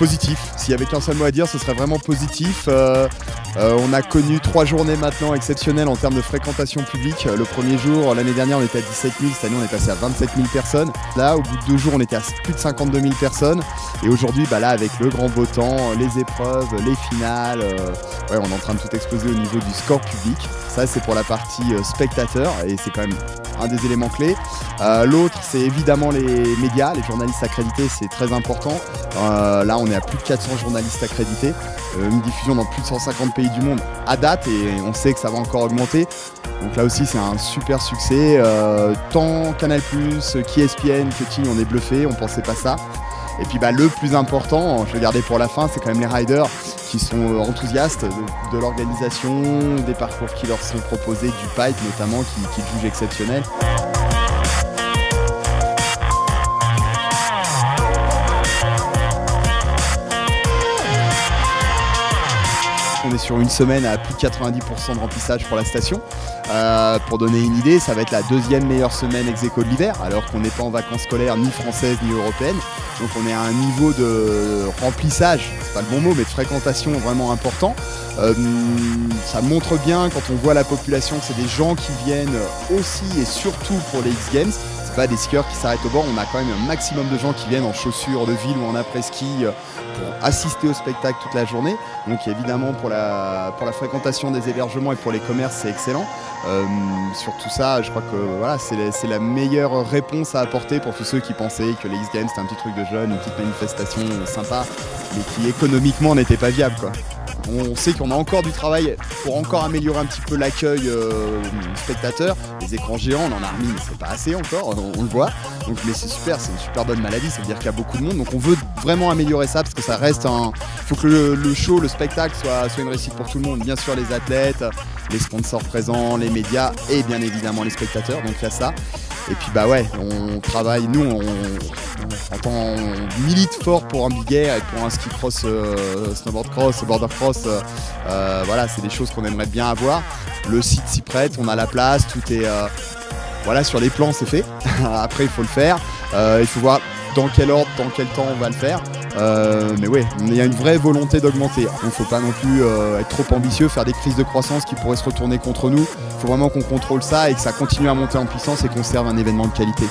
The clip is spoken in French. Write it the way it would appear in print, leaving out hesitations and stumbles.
Positif. S'il y avait qu'un seul mot à dire, ce serait vraiment positif. On a connu 3 journées maintenant exceptionnelles en termes de fréquentation publique. Le premier jour, l'année dernière, on était à 17 000. Cette année, on est passé à 27 000 personnes. Là, au bout de 2 jours, on était à plus de 52 000 personnes. Et aujourd'hui, là, avec le grand beau temps, les épreuves, les finales, ouais, on est en train de tout exploser au niveau du score public. Ça, c'est pour la partie spectateurs et c'est quand même un des éléments clés. L'autre, c'est évidemment les médias, les journalistes accrédités, c'est très important. Là, on est à plus de 400 journalistes accrédités. Une diffusion dans plus de 150 pays du monde à date et on sait que ça va encore augmenter. Donc là aussi, c'est un super succès. Tant Canal+, qu'ESPN, que Ting, on est bluffé, on pensait pas ça. Et puis le plus important, je vais garder pour la fin, c'est quand même les riders qui sont enthousiastes de l'organisation, des parcours qui leur sont proposés, du pipe notamment, qui jugent exceptionnel. On est sur une semaine à plus de 90% de remplissage pour la station. Pour donner une idée, ça va être la 2e meilleure semaine ex aequo de l'hiver, alors qu'on n'est pas en vacances scolaires ni françaises ni européennes. Donc on est à un niveau de remplissage, c'est pas le bon mot, mais de fréquentation vraiment important. Ça montre bien quand on voit la population que c'est des gens qui viennent aussi et surtout pour les X Games. C'est pas des skieurs qui s'arrêtent au bord, on a quand même un maximum de gens qui viennent en chaussures de ville ou en après-ski pour assister au spectacle toute la journée. Donc évidemment pour la fréquentation des hébergements et pour les commerces, c'est excellent. Sur tout ça, je crois que voilà, c'est la meilleure réponse à apporter pour tous ceux qui pensaient que les X Games c'était un petit truc de jeunes, une petite manifestation sympa, mais qui économiquement n'était pas viable, quoi. On sait qu'on a encore du travail pour encore améliorer un petit peu l'accueil spectateurs. Les écrans géants, on en a remis, mais c'est pas assez encore, on le voit. Donc, mais c'est super, c'est une super bonne maladie, ça veut dire qu'il y a beaucoup de monde. Donc on veut vraiment améliorer ça parce que ça reste un... Il faut que le show, le spectacle soit une réussite pour tout le monde. Bien sûr les athlètes, les sponsors présents, les médias et bien évidemment les spectateurs. Donc il y a ça. Et puis ouais, on travaille, nous on milite fort pour un big air et pour un ski cross, snowboard cross, border cross. Voilà, c'est des choses qu'on aimerait bien avoir. Le site s'y prête, on a la place, tout est... voilà, sur les plans c'est fait. Après il faut le faire. Il faut voir dans quel ordre, dans quel temps on va le faire. Mais ouais, il y a une vraie volonté d'augmenter. Il ne faut pas non plus être trop ambitieux, faire des crises de croissance qui pourraient se retourner contre nous. Il faut vraiment qu'on contrôle ça et que ça continue à monter en puissance et qu'on serve un événement de qualité.